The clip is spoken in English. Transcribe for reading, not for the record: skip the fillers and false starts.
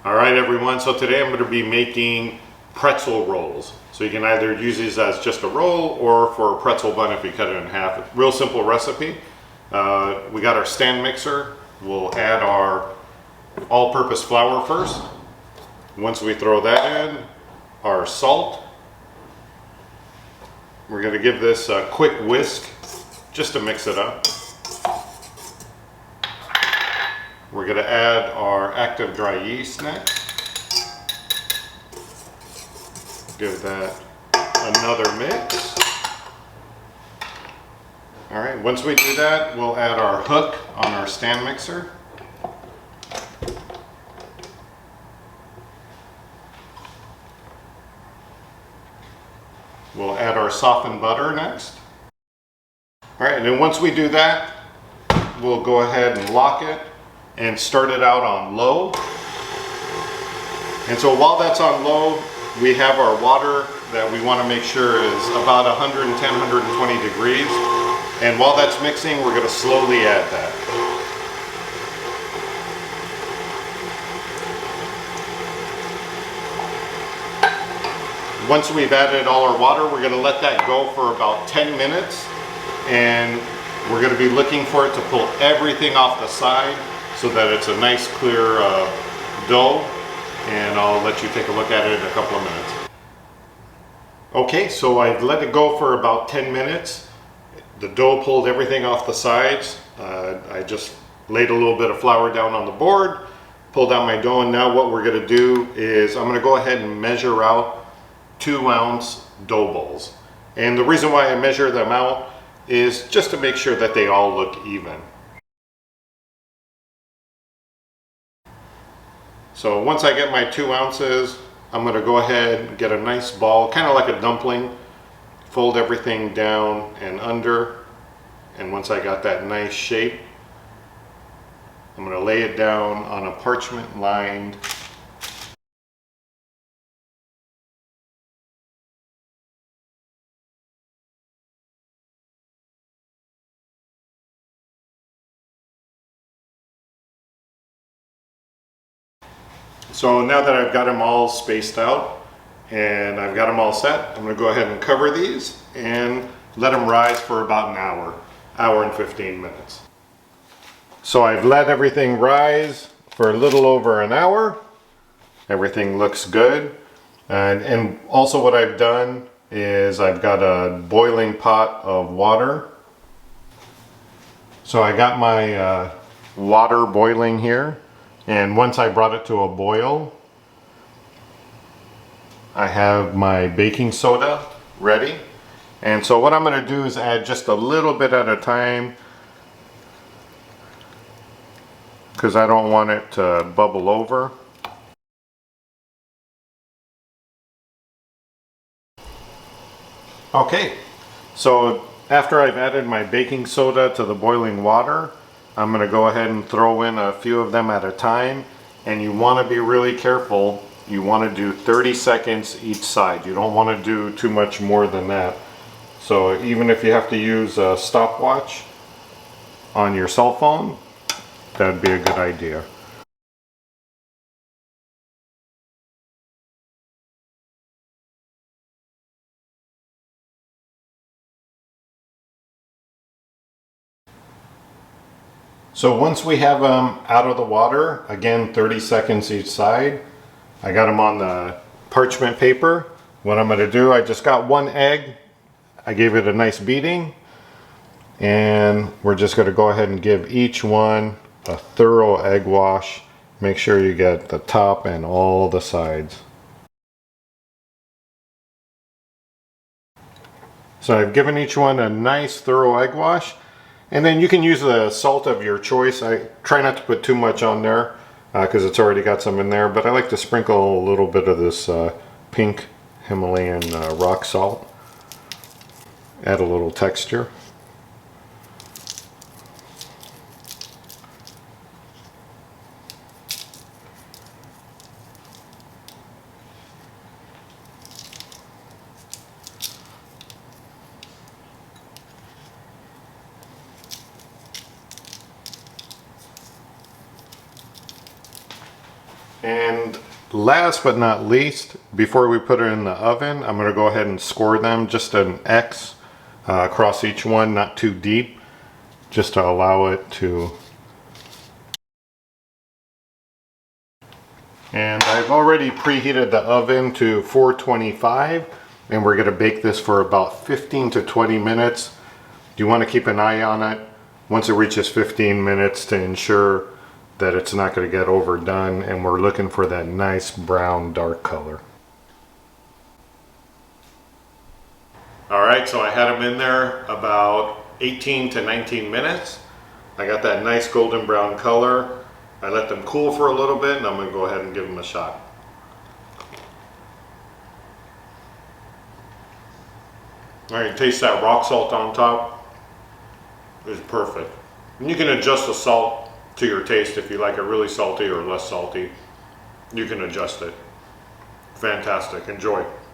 All right, everyone. So today I'm going to be making pretzel rolls. So you can either use these as just a roll or for a pretzel bun if you cut it in half. Real simple recipe. We got our stand mixer. We'll add our all-purpose flour first. Once we throw that in, our salt. We're going to give this a quick whisk just to mix it up. We're going to add our active dry yeast next. Give that another mix. All right, once we do that, we'll add our hook on our stand mixer. We'll add our softened butter next. All right, and then once we do that, we'll go ahead and lock it and start it out on low. And so while that's on low, we have our water that we want to make sure is about 110, 120 degrees. And while that's mixing, we're going to slowly add that. Once we've added all our water, we're going to let that go for about 10 minutes. And we're going to be looking for it to pull everything off the side so that it's a nice clear dough. And I'll let you take a look at it in a couple of minutes. Okay, so I've let it go for about 10 minutes. The dough pulled everything off the sides. I just laid a little bit of flour down on the board, pulled out my dough, and now what we're going to do is I'm going to go ahead and measure out 2-ounce dough balls. And the reason why I measure them out is just to make sure that they all look even. So once I get my 2 ounces, I'm going to go ahead and get a nice ball, kind of like a dumpling, fold everything down and under, and once I got that nice shape, I'm going to lay it down on a parchment lined So now that I've got them all spaced out and I've got them all set, I'm going to go ahead and cover these and let them rise for about an hour and 15 minutes. So I've let everything rise for a little over an hour. Everything looks good. And also what I've done is I've got a boiling pot of water. So I got my water boiling here. And once I brought it to a boil, I have my baking soda ready. And so what I'm going to do is add just a little bit at a time because I don't want it to bubble over. Okay, so after I've added my baking soda to the boiling water, I'm going to go ahead and throw in a few of them at a time, and you want to be really careful. You want to do 30 seconds each side. You don't want to do too much more than that. So even if you have to use a stopwatch on your cell phone, that'd be a good idea. So once we have them out of the water, again 30 seconds each side, I got them on the parchment paper. What I'm going to do, I just got one egg, I gave it a nice beating, and we're just going to go ahead and give each one a thorough egg wash. Make sure you get the top and all the sides. So I've given each one a nice thorough egg wash. And then you can use the salt of your choice. I try not to put too much on there because it's already got some in there, but I like to sprinkle a little bit of this pink Himalayan rock salt. Add a little texture. And last but not least, before we put it in the oven, I'm going to go ahead and score them, just an X across each one, not too deep, just to allow it to. And I've already preheated the oven to 425, and we're going to bake this for about 15 to 20 minutes. You want to keep an eye on it once it reaches 15 minutes to ensure that it's not going to get overdone, and we're looking for that nice brown dark color. Alright, so I had them in there about 18 to 19 minutes. I got that nice golden brown color. I let them cool for a little bit, and I'm going to go ahead and give them a shot. Alright, taste that rock salt on top. It's perfect. And you can adjust the salt to your taste if you like it really salty or less salty. You can adjust it. Fantastic. Enjoy.